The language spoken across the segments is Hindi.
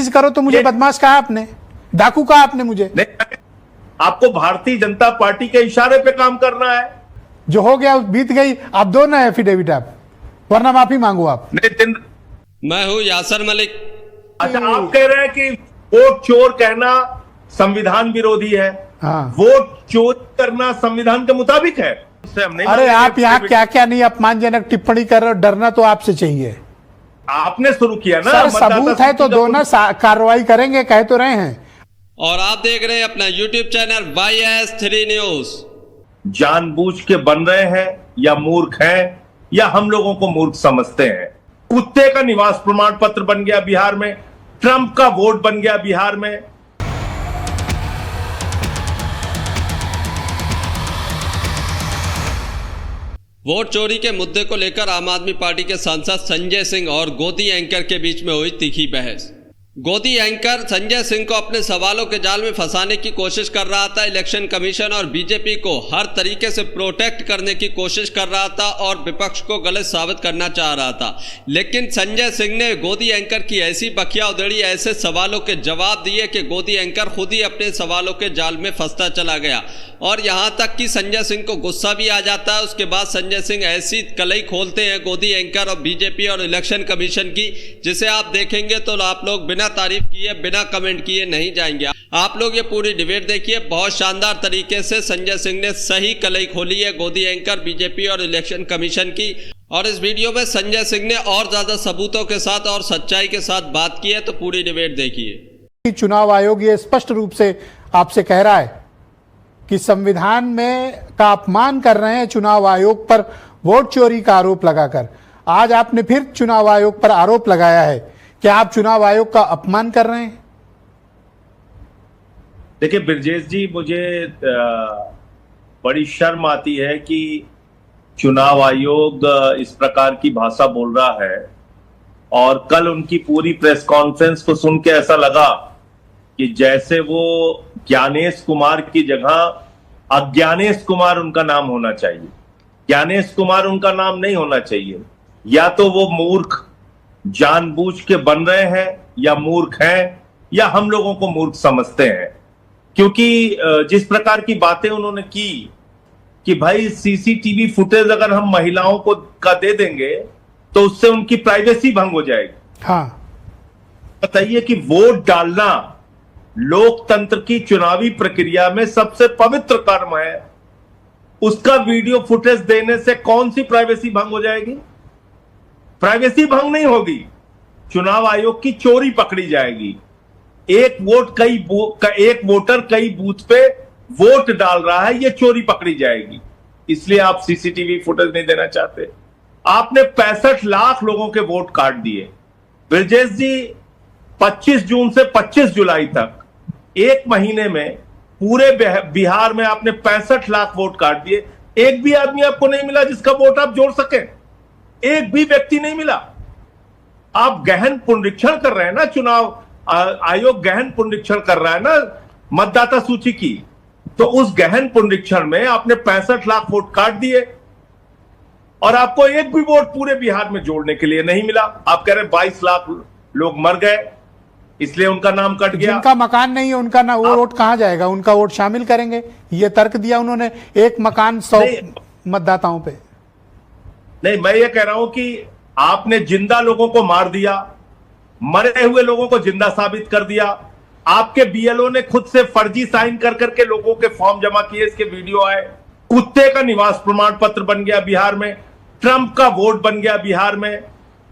करो तो मुझे बदमाश कहा आपने, डाकू कहा आपने मुझे। नहीं, आपको भारतीय जनता पार्टी के इशारे पे काम करना है। जो हो गया बीत गई, आप दो ना एफिडेविट, आप वरना माफी मांगो आप। मैं हूं यासर मलिक। अच्छा, आप कह रहे हैं कि वोट चोर कहना संविधान विरोधी है। हाँ। वोट चोरी करना संविधान के मुताबिक है। उससे हम नहीं अरे मानेंगे। आप यहाँ क्या क्या नहीं अपमानजनक टिप्पणी कर रहे हो, डरना तो आपसे चाहिए। आपने शुरू किया ना। सर सबूत है तो दो ना, कार्रवाई करेंगे, कह तो रहे हैं। और आप देख रहे हैं अपना YouTube चैनल YS3 न्यूज। जानबूझ के बन रहे हैं या मूर्ख हैं या हम लोगों को मूर्ख समझते हैं। कुत्ते का निवास प्रमाण पत्र बन गया बिहार में, ट्रंप का वोट बन गया बिहार में। वोट चोरी के मुद्दे को लेकर आम आदमी पार्टी के सांसद संजय सिंह और गोदी एंकर के बीच में हुई तीखी बहस। गोदी एंकर संजय सिंह को अपने सवालों के जाल में फंसाने की कोशिश कर रहा था। इलेक्शन कमीशन और बीजेपी को हर तरीके से प्रोटेक्ट करने की कोशिश कर रहा था और विपक्ष को गलत साबित करना चाह रहा था। लेकिन संजय सिंह ने गोदी एंकर की ऐसी बखिया उधेड़ी, ऐसे सवालों के जवाब दिए कि गोदी एंकर खुद ही अपने सवालों के जाल में फंसता चला गया। और यहाँ तक कि संजय सिंह को गुस्सा भी आ जाता है। उसके बाद संजय सिंह ऐसी कलई खोलते हैं गोदी एंकर और बीजेपी और इलेक्शन कमीशन की, जिसे आप देखेंगे तो आप लोग बिना तारीफ किए, बिना कमेंट किए नहीं जाएंगे। आप लोग ये पूरी डिबेट देखिए। बहुत शानदार तरीके से संजय सिंह ने सही कलई खोली है गोदी एंकर, बीजेपी और इलेक्शन कमीशन की। और इस वीडियो में संजय सिंह ने और ज्यादा सबूतों के साथ और सच्चाई के साथ बात की है, तो पूरी डिबेट देखिए। चुनाव आयोग ये स्पष्ट रूप से आपसे कह रहा है कि संविधान में का अपमान कर रहे हैं चुनाव आयोग पर वोट चोरी का आरोप लगाकर। आज आपने फिर चुनाव आयोग पर आरोप लगाया है। क्या आप चुनाव आयोग का अपमान कर रहे हैं? देखिए ब्रजेश जी, मुझे बड़ी शर्म आती है कि चुनाव आयोग इस प्रकार की भाषा बोल रहा है। और कल उनकी पूरी प्रेस कॉन्फ्रेंस को सुन के ऐसा लगा कि जैसे वो ज्ञानेश कुमार की जगह अज्ञानेश कुमार उनका नाम होना चाहिए। ज्ञानेश कुमार उनका नाम नहीं होना चाहिए। या तो वो मूर्ख जानबूझ के बन रहे हैं या मूर्ख हैं या हम लोगों को मूर्ख समझते हैं। क्योंकि जिस प्रकार की बातें उन्होंने की कि भाई सीसीटीवी फुटेज अगर हम महिलाओं को का दे देंगे तो उससे उनकी प्राइवेसी भंग हो जाएगी। हाँ, बताइए कि वोट डालना लोकतंत्र की चुनावी प्रक्रिया में सबसे पवित्र कर्म है। उसका वीडियो फुटेज देने से कौन सी प्राइवेसी भंग हो जाएगी? प्राइवेसी भंग नहीं होगी, चुनाव आयोग की चोरी पकड़ी जाएगी। एक वोटर कई बूथ पे वोट डाल रहा है, यह चोरी पकड़ी जाएगी। इसलिए आप सीसीटीवी फुटेज नहीं देना चाहते। आपने 65 लाख लोगों के वोट काट दिए। ब्रजेश जी, 25 जून से 25 जुलाई तक एक महीने में पूरे बिहार में आपने 65 लाख वोट काट दिए। एक भी आदमी आपको नहीं मिला जिसका वोट आप जोड़ सके। एक भी व्यक्ति नहीं मिला। आप गहन पुनरीक्षण कर रहे हैं ना, चुनाव आयोग गहन पुनरीक्षण कर रहा है ना मतदाता सूची की। तो उस गहन पुनरीक्षण में आपने 65 लाख वोट काट दिए और आपको एक भी वोट पूरे बिहार में जोड़ने के लिए नहीं मिला। आप कह रहे हैं 22 लाख लोग मर गए इसलिए उनका नाम कट गया। जिनका मकान नहीं है उनका ना वो वोट कहां जाएगा? उनका वोट शामिल करेंगे, ये तर्क दिया उन्होंने। एक मकान 100 मतदाताओं पे। नहीं, मैं ये कह रहा हूं कि आपने जिंदा लोगों को मार दिया, मरे हुए लोगों को जिंदा साबित कर दिया। आपके बीएलओ ने खुद से फर्जी साइन कर करके लोगों के फॉर्म जमा किए, इसके वीडियो आए। कुत्ते का निवास प्रमाण पत्र बन गया बिहार में, ट्रंप का वोट बन गया बिहार में।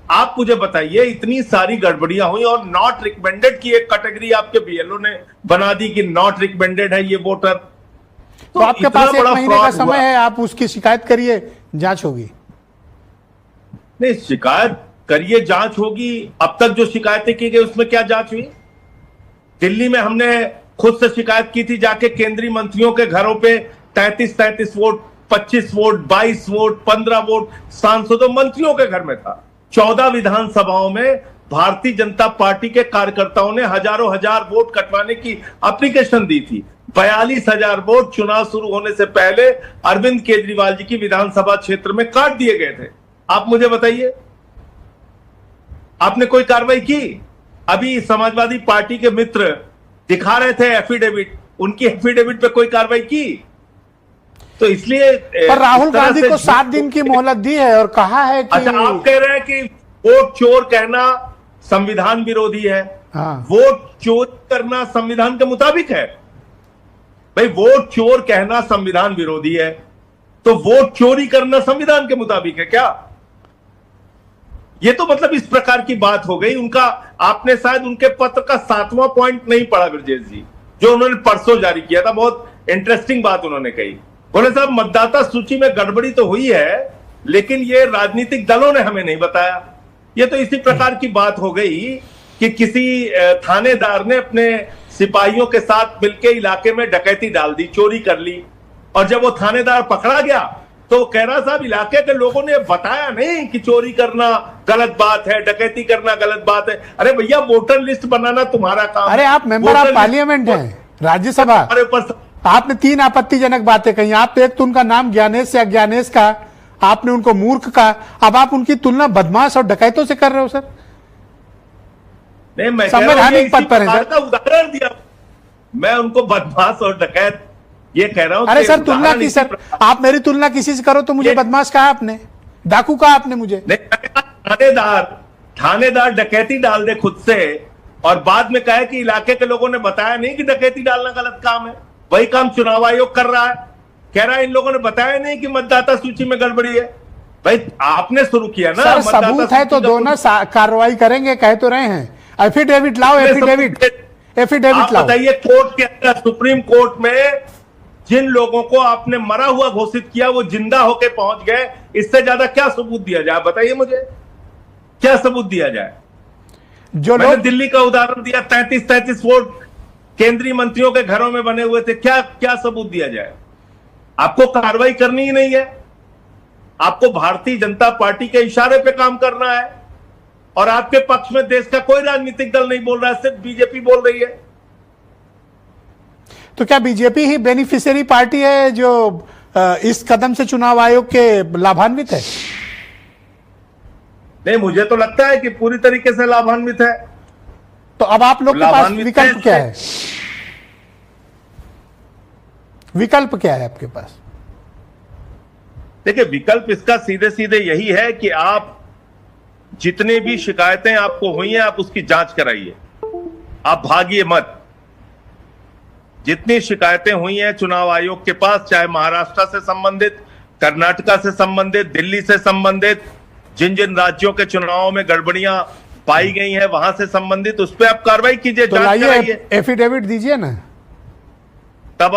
आप मुझे बताइए, इतनी सारी गड़बड़ियां हुई और नॉट रिकमेंडेड की एक कैटेगरी आपके बीएलओ ने बना दी कि नॉट रिकमेंडेड है ये वोटर। तो आपके पास 1 महीने का समय है, आप उसकी शिकायत करिए, जांच होगी। नहीं, शिकायत करिए, जांच होगी। अब तक जो शिकायतें की गई उसमें क्या जांच हुई? दिल्ली में हमने खुद से शिकायत की थी जाके केंद्रीय मंत्रियों के घरों पे 33 वोट, 25 वोट, 22 वोट, 15 वोट सांसदों मंत्रियों के घर में था। 14 विधानसभाओं में भारतीय जनता पार्टी के कार्यकर्ताओं ने हजारों हजार वोट कटवाने की एप्लीकेशन दी थी। 42,000 वोट चुनाव शुरू होने से पहले अरविंद केजरीवाल जी की विधानसभा क्षेत्र में काट दिए गए थे। आप मुझे बताइए, आपने कोई कार्रवाई की? अभी समाजवादी पार्टी के मित्र दिखा रहे थे एफिडेविट, उनकी एफिडेविट पे कोई कार्रवाई की? तो इसलिए पर राहुल गांधी को 7 दिन की मोहलत दी है और कहा है कि अच्छा, आप कह रहे हैं कि वोट चोर कहना संविधान विरोधी है। हाँ। वोट चोर करना संविधान के मुताबिक है? भाई वोट चोर कहना संविधान विरोधी है, तो वोट चोरी करना संविधान के मुताबिक है क्या? ये तो मतलब इस प्रकार की बात हो गई। उनका, आपने शायद उनके पत्र का 7वां पॉइंट नहीं पढ़ा ब्रजेश जी, जो उन्होंने परसों जारी किया था। बहुत इंटरेस्टिंग बात उन्होंने कही। बोले साहब, मतदाता सूची में गड़बड़ी तो हुई है, लेकिन ये राजनीतिक दलों ने हमें नहीं बताया। ये तो इसी प्रकार की बात हो गई कि किसी थानेदार ने अपने सिपाहियों के साथ मिलकर इलाके में डकैती डाल दी, चोरी कर ली, और जब वो थानेदार पकड़ा गया तो कह रहा साहब इलाके के लोगों ने बताया नहीं कि चोरी करना गलत बात है, डकैती करना गलत बात है। अरे भैया, वोटर लिस्ट बनाना तुम्हारा काम। अरे आप मेंबर ऑफ पार्लियामेंट हैं, राज्यसभा, आपने 3 आपत्तिजनक बातें कही। आप एक तो उनका नाम ज्ञानेश या ज्ञानेश का, आपने उनको मूर्ख का, अब आप उनकी तुलना बदमाश और डकैतों से कर रहे हो सर। नहीं, मैं संवैधानिक पद पर है सर। उदाहरण दिया, मैं उनको बदमाश और डकैत ये कह रहा हूं। अरे सर, तुलना की सर, आप मेरी तुलना किसी से करो तो मुझे बदमाश कहा आपने, डाकू कहा आपने मुझे। थानेदार डकैती डाल दे खुद से और बाद में कहे कि इलाके के लोगों ने बताया नहीं कि डकैती डालना गलत काम है। वही काम चुनाव आयोग कर रहा है, कह रहा है इन लोगों ने बताया नहीं कि मतदाता सूची में गड़बड़ी है। भाई आपने शुरू किया ना, सर सबूत है तो दोनों कार्रवाई करेंगे, कह तो रहे हैं। एफिडेविट लाओ, एफिडेविट लाओ। बताइए, कोर्ट के अंदर, सुप्रीम कोर्ट में जिन लोगों को आपने मरा हुआ घोषित किया वो जिंदा होके पहुंच गए, इससे ज्यादा क्या सबूत दिया जाए? बताइए मुझे, क्या सबूत दिया जाए? जो मैंने लोग दिल्ली का उदाहरण दिया, 33 वोट केंद्रीय मंत्रियों के घरों में बने हुए थे। क्या सबूत दिया जाए? आपको कार्रवाई करनी ही नहीं है, आपको भारतीय जनता पार्टी के इशारे पे काम करना है, और आपके पक्ष में देश का कोई राजनीतिक दल नहीं बोल रहा है, सिर्फ बीजेपी बोल रही है। तो क्या बीजेपी ही बेनिफिशियरी पार्टी है जो इस कदम से चुनाव आयोग के लाभान्वित है? नहीं, मुझे तो लगता है कि पूरी तरीके से लाभान्वित है। तो अब आप लोग के पास विकल्प क्या है? विकल्प क्या है आपके पास? देखिए, विकल्प इसका सीधे सीधे यही है कि आप जितने भी शिकायतें आपको हुई हैं, आप उसकी जांच कराइए, आप भागिए मत। जितनी शिकायतें हुई हैं चुनाव आयोग के पास, चाहे महाराष्ट्र से संबंधित, कर्नाटका से संबंधित, दिल्ली से संबंधित, जिन जिन राज्यों के चुनावों में गड़बड़ियां पाई गई हैं वहां से संबंधित, उस पर आप कार्रवाई कीजिए, तो जांच कराइए, एफिडेविट दीजिए ना। तब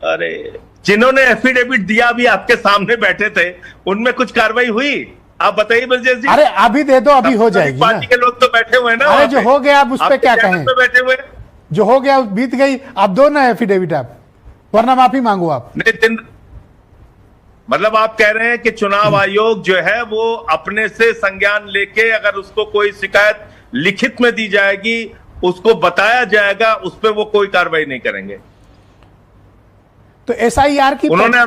अरे जिन्होंने एफिडेविट दिया भी आपके सामने बैठे थे, उनमें कुछ कार्रवाई हुई? आप बताइए ब्रजेश जी। अरे अभी दे दो, अभी हो जाएगी ना। पार्टी के लोग तो बैठे हुए हैं ना। अरे जो हो गया आप उस पर क्या कहें? बैठे हुए, जो हो गया बीत गई, अब दो ना एफिडेविट आप, वरना माफी मांगो आप। नहीं, मतलब आप कह रहे हैं कि चुनाव आयोग जो है वो अपने से संज्ञान लेके, अगर उसको कोई शिकायत लिखित में दी जाएगी, उसको बताया जाएगा, उस पर वो कोई कार्रवाई नहीं करेंगे। तो एसआईआर की उन्होंने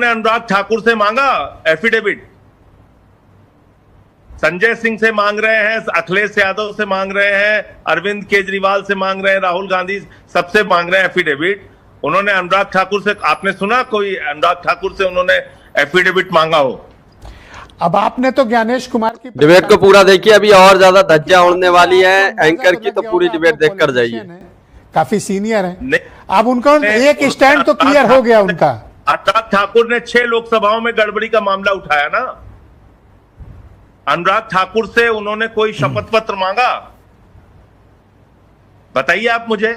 अनुराग ठाकुर से मांगा एफिडेविट, संजय सिंह से मांग रहे हैं, अखिलेश यादव से मांग रहे हैं, अरविंद केजरीवाल से मांग रहे हैं, राहुल गांधी सबसे मांग रहे हैं एफिडेविट। उन्होंने अनुराग ठाकुर से, आपने सुना कोई अनुराग ठाकुर से उन्होंने एफिडेविट मांगा हो? अब आपने तो ज्ञानेश कुमार की डिबेट को पूरा देखिए, अभी और ज्यादा धज्जियां उड़ने वाली है। एंकर की तो पूरी डिबेट देख कर जाइए। काफी सीनियर है, अब उनका एक स्टैंड तो क्लियर हो गया उनका। अनुराग ठाकुर ने 6 लोकसभाओं में गड़बड़ी का मामला उठाया ना। अनुराग ठाकुर से उन्होंने कोई शपथ पत्र मांगा? बताइए आप मुझे,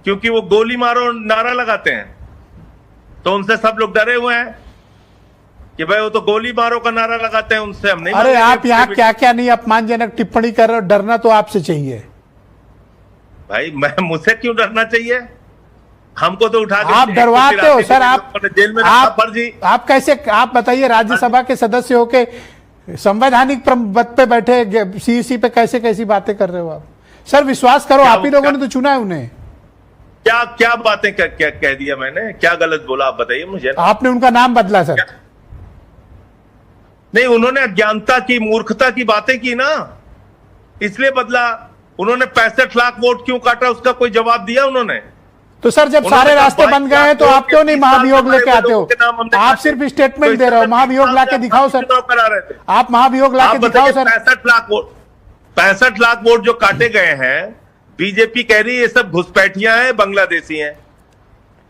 क्योंकि वो गोली मारो नारा लगाते हैं, तो उनसे सब लोग डरे हुए हैं कि भाई वो तो गोली मारो का नारा लगाते हैं, उनसे हम नहीं। अरे आप यहाँ क्या क्या नहीं अपमानजनक टिप्पणी कर रहे हो, डरना तो आपसे चाहिए भाई। मुझसे क्यों डरना चाहिए? हमको तो उठा के आप डरवाते हो सर। आप जेल में आप कैसे, आप बताइए, राज्यसभा के सदस्य होके संवैधानिक पद पे बैठे सीईसी पे कैसे कैसी बातें कर रहे हो आप? सर विश्वास करो, आप ही लोगों ने तो चुना है उन्हें। क्या बातें कह दिया मैंने? क्या गलत बोला आप बताइए मुझे। आपने उनका नाम बदला सर। नहीं, उन्होंने अज्ञानता की, मूर्खता की बातें की ना। इसलिए बदला। उन्होंने 65 लाख वोट क्यों काटा, उसका कोई जवाब दिया उन्होंने? तो सर जब सारे रास्ते बन गए हैं तो आप क्यों नहीं महाभियोग लेके आते हो? आप सिर्फ स्टेटमेंट दे रहे हो, महाभियोग लाके दिखाओ सर। करा रहे थे आप महाभियोग लाके दिखाओ सर। 65 लाख वोट जो काटे गए हैं, बीजेपी कह रही है ये सब घुसपैठियां हैं, बांग्लादेशी हैं।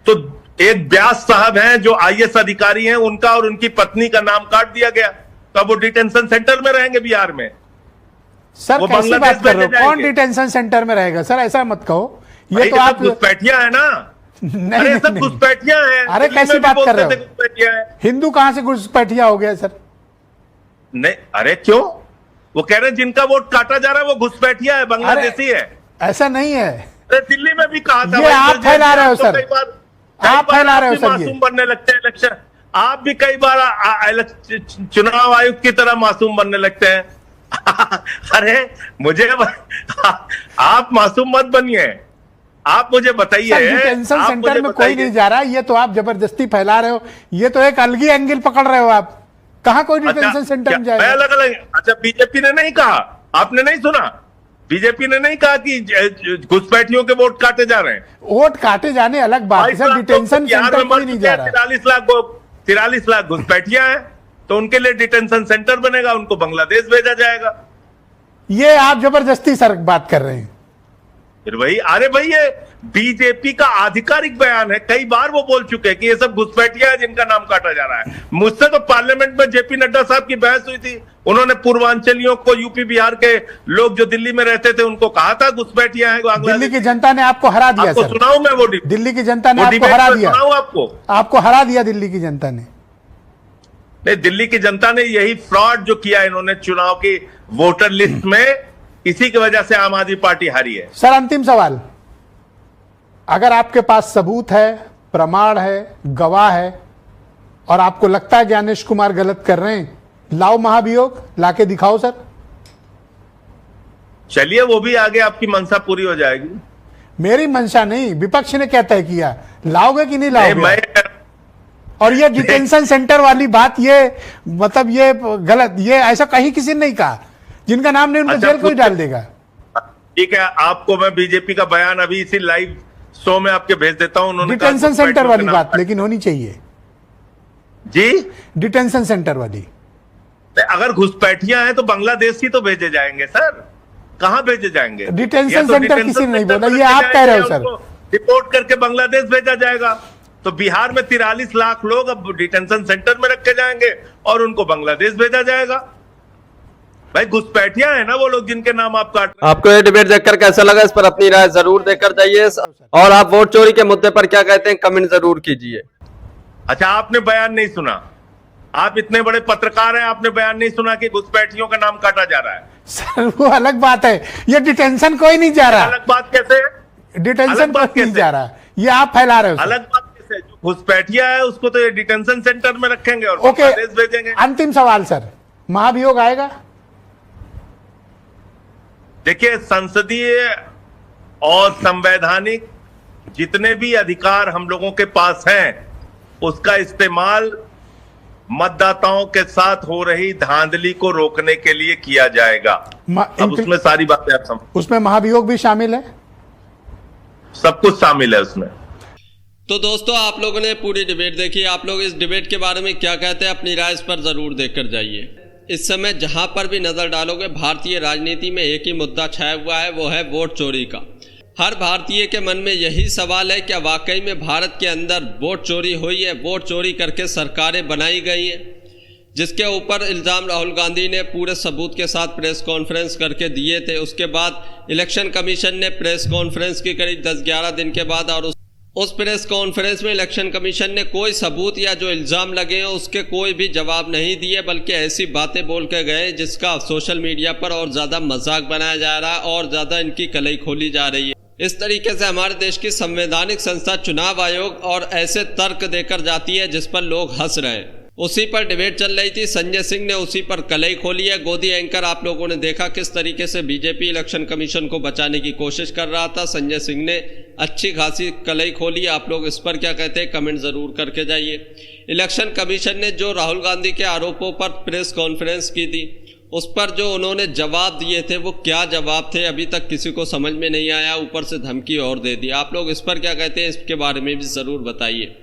तो एक व्यास साहब हैं जो आईएएस अधिकारी हैं, उनका और उनकी पत्नी का नाम काट दिया गया, तो अब वो डिटेंशन सेंटर में रहेंगे बिहार में। सर वो कैसी बांग्लादेश बात कर रहे हो? भेजे कौन जाएंगे। डिटेंशन सेंटर में रहेगा सर? ऐसा मत कहो, ये तो सब आप घुसपैठियां है ना। नहीं, अरे सब नहीं। घुसपैठियां हैं। अरे दिल्ली कैसी में भी बात कर बोलते रहे थे हो? घुसपैठियां हैं। हिंदू कहां से घुसपैठिया हो गया सर? नहीं, अरे क्यों? वो कह रहे हैं जिनका वोट काटा जा रहा है वो घुसपैठिया है, बांग्लादेशी है। ऐसा नहीं है, अरे दिल्ली में भी कहा था। ये आप फैला रहे हो तो सर। कई बार आप फैला रहे हो सर। ये मासूम बनने लगते हैं इलेक्शन। आप भी कई बार चुनाव आयुक्त की तरह मासूम बनने लगते हैं। अरे मुझे आप मासूम मत बनिए, आप मुझे बताइए। सर डिटेंशन आप सेंटर मुझे में कोई बताइए। नहीं जा रहा, ये तो आप जबरदस्ती फैला रहे हो। ये तो एक अलग ही एंगल पकड़ रहे हो आप। कहां कोई डिटेंशन सेंटर में मैं जाएगा? अलग अलग। अच्छा, बीजेपी ने नहीं कहा, आपने नहीं सुना? बीजेपी ने नहीं कहा कि घुसपैठियों के वोट काटे जा रहे हैं। वोट काटे जाने अलग बात है सर, डिटेंशन सेंटर कोई नहीं जा रहा। 43 लाख घुसपैठियां हैं, तो उनके लिए डिटेंशन सेंटर बनेगा, उनको बांग्लादेश भेजा जाएगा। ये आप जबरदस्ती सर बात कर रहे हैं। फिर वही, अरे भाई ये बीजेपी का आधिकारिक बयान है, कई बार वो बोल चुके हैं कि ये सब घुसपैठियां हैं जिनका नाम काटा जा रहा है। मुझसे तो पार्लियामेंट में जेपी नड्डा साहब की बहस हुई थी, उन्होंने पूर्वांचलियों को, यूपी बिहार के लोग जो दिल्ली में रहते थे उनको कहा था घुसपैठियां हैं। दिल्ली की जनता ने आपको हरा दिया आपको सर। सुनाऊं मैं वो दिल्ली की जनता ने आपको डिबेट हरा में दिया। सुनाऊं आपको? आपको हरा दिया दिल्ली की जनता ने। नहीं, दिल्ली की जनता ने यही फ्रॉड जो किया इन्होंने चुनाव की वोटर लिस्ट में, इसी की वजह से आम आदमी पार्टी हारी है। सर अंतिम सवाल, अगर आपके पास सबूत है, प्रमाण है, गवाह है और आपको लगता है ज्ञानेश कुमार गलत कर रहे हैं, लाओ महाभियोग, लाके दिखाओ सर। चलिए, वो भी आगे आपकी मंशा पूरी हो जाएगी। मेरी मंशा नहीं, विपक्ष ने क्या तय किया, लाओगे कि नहीं नहीं, लाओगे? मैं और ये डिटेंशन सेंटर वाली बात, ये मतलब ये गलत, ये ऐसा कहीं किसी ने नहीं कहा। जिनका नाम नहीं उनको अच्छा, जेल कोई डाल देगा। ठीक है, आपको मैं बीजेपी का बयान अभी इसी लाइव शो में आपके भेज देता हूं। उन्होंने कहा डिटेंशन सेंटर घुसपैठियों वाली के बात नाम लेकिन होनी चाहिए जी। डिटेंशन सेंटर वाली। अगर घुसपैठियां हैं तो बांग्लादेश ही तो भेजे जाएंगे सर, कहां भेजे जाएंगे? डिटेंशन या तो सेंटर डिटेंशन किसी ने नहीं सेंटर बोला, में ये आप भेजे कह रहे हो जाएंगे, सर। उनको रिपोर्ट करके बांग्लादेश भेजा जाएगा। तो बिहार में 43 लाख लोग अब डिटेंशन सेंटर में रखे जाएंगे और उनको बांग्लादेश भेजा जाएगा। भाई घुसपैठियां हैं ना वो लोग जिनके नाम आप काट रहे हैं। आपको ये डिबेट देखकर कैसा लगा, इस पर अपनी राय जरूर देकर जाइए। और आप वोट चोरी के मुद्दे पर क्या कहते हैं, कमेंट जरूर कीजिए। अच्छा, आपने बयान नहीं सुना? आप इतने बड़े पत्रकार हैं, आपने बयान नहीं सुना कि घुसपैठियों का नाम काटा जा रहा है? सर वो अलग बात है, ये डिटेंशन कोई नहीं जा रहा। अलग बात कैसे है? डिटेंशन अलग बात कोई नहीं कैसे? जा रहा, ये आप फैला रहे हो सर। अलग बात कैसे? जो घुसपैठिया है उसको तो ये डिटेंशन सेंटर में रखेंगे और ओके, बांग्लादेश भेजेंगे। अंतिम सवाल सर, महाभियोग आएगा? देखिए, संसदीय और संवैधानिक जितने भी अधिकार हम लोगों के पास हैं, उसका इस्तेमाल मतदाताओं के साथ हो रही धांधली को रोकने के लिए किया जाएगा। अब उसमें सारी बातें आप समझ, उसमें महाभियोग भी शामिल है, सब कुछ शामिल है उसमें। तो दोस्तों, आप लोगों ने पूरी डिबेट देखी। आप लोग इस डिबेट के बारे में क्या कहते हैं, अपनी राय इस पर जरूर देकर जाइए। इस समय जहां पर भी नजर डालोगे, भारतीय राजनीति में एक ही मुद्दा छाया हुआ है, वो है वोट चोरी का। हर भारतीय के मन में यही सवाल है, क्या वाकई में भारत के अंदर वोट चोरी हुई है, वोट चोरी करके सरकारें बनाई गई हैं, जिसके ऊपर इल्ज़ाम राहुल गांधी ने पूरे सबूत के साथ प्रेस कॉन्फ्रेंस करके दिए थे। उसके बाद इलेक्शन कमीशन ने प्रेस कॉन्फ्रेंस की करीब 10-11 दिन के बाद, और उस प्रेस कॉन्फ्रेंस में इलेक्शन कमीशन ने कोई सबूत या जो इल्ज़ाम लगे हैं उसके कोई भी जवाब नहीं दिए, बल्कि ऐसी बातें बोल के गए जिसका सोशल मीडिया पर और ज़्यादा मजाक बनाया जा रहा है और ज़्यादा इनकी कलई खोली जा रही है। इस तरीके से हमारे देश की संवैधानिक संस्था चुनाव आयोग और ऐसे तर्क देकर जाती है जिस पर लोग हंस रहे हैं। उसी पर डिबेट चल रही थी, संजय सिंह ने उसी पर कलई खोली है। गोदी एंकर आप लोगों ने देखा किस तरीके से बीजेपी इलेक्शन कमीशन को बचाने की कोशिश कर रहा था। संजय सिंह ने अच्छी खासी कलई खोली। आप लोग इस पर क्या कहते हैं, कमेंट जरूर करके जाइए। इलेक्शन कमीशन ने जो राहुल गांधी के आरोपों पर प्रेस कॉन्फ्रेंस की थी, उस पर जो उन्होंने जवाब दिए थे वो क्या जवाब थे अभी तक किसी को समझ में नहीं आया, ऊपर से धमकी और दे दी। आप लोग इस पर क्या कहते हैं, इसके बारे में भी ज़रूर बताइए।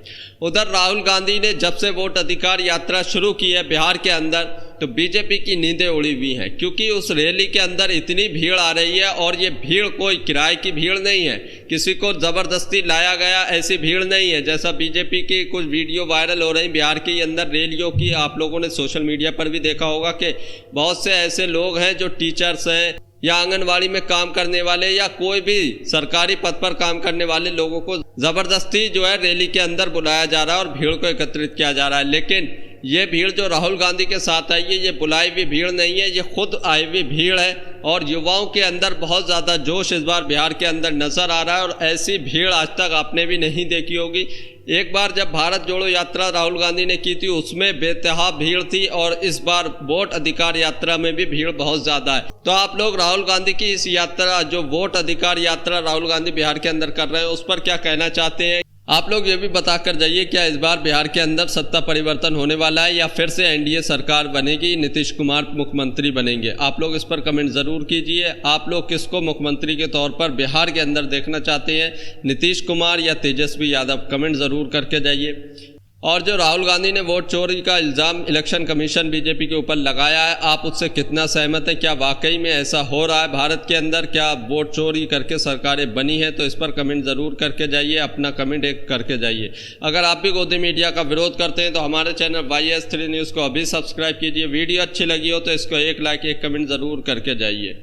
उधर राहुल गांधी ने जब से वोट अधिकार यात्रा शुरू की है बिहार के अंदर, तो बीजेपी की नींदें उड़ी हुई हैं, क्योंकि उस रैली के अंदर इतनी भीड़ आ रही है और ये भीड़ कोई किराए की भीड़ नहीं है, किसी को ज़बरदस्ती लाया गया ऐसी भीड़ नहीं है। जैसा बीजेपी की कुछ वीडियो वायरल हो रही बिहार के अंदर रैलियों की, आप लोगों ने सोशल मीडिया पर भी देखा होगा कि बहुत से ऐसे लोग हैं जो टीचर्स हैं या आंगनवाड़ी में काम करने वाले या कोई भी सरकारी पद पर काम करने वाले लोगों को जबरदस्ती जो है रैली के अंदर बुलाया जा रहा है और भीड़ को एकत्रित किया जा रहा है। लेकिन ये भीड़ जो राहुल गांधी के साथ आई है, ये बुलाई हुई भीड़ नहीं है, ये खुद आई हुई भीड़ है और युवाओं के अंदर बहुत ज़्यादा जोश इस बार बिहार के अंदर नज़र आ रहा है और ऐसी भीड़ आज तक आपने भी नहीं देखी होगी। एक बार जब भारत जोड़ो यात्रा राहुल गांधी ने की थी उसमें बेतहा भीड़ थी और इस बार वोट अधिकार यात्रा में भी भीड़ बहुत ज़्यादा है। तो आप लोग राहुल गांधी की इस यात्रा, जो वोट अधिकार यात्रा राहुल गांधी बिहार के अंदर कर रहे हैं, उस पर क्या कहना चाहते हैं? आप लोग ये भी बता कर जाइए, क्या इस बार बिहार के अंदर सत्ता परिवर्तन होने वाला है या फिर से एनडीए सरकार बनेगी, नीतीश कुमार मुख्यमंत्री बनेंगे? आप लोग इस पर कमेंट ज़रूर कीजिए। आप लोग किसको मुख्यमंत्री के तौर पर बिहार के अंदर देखना चाहते हैं, नीतीश कुमार या तेजस्वी यादव? कमेंट ज़रूर करके जाइए। और जो राहुल गांधी ने वोट चोरी का इल्ज़ाम इलेक्शन कमीशन बीजेपी के ऊपर लगाया है, आप उससे कितना सहमत हैं? क्या वाकई में ऐसा हो रहा है भारत के अंदर? क्या वोट चोरी करके सरकारें बनी हैं? तो इस पर कमेंट ज़रूर करके जाइए, अपना कमेंट एक करके जाइए। अगर आप भी गोदी मीडिया का विरोध करते हैं तो हमारे चैनल YS3 न्यूज़ को अभी सब्सक्राइब कीजिए। वीडियो अच्छी लगी हो तो इसको एक लाइक एक कमेंट ज़रूर करके जाइए।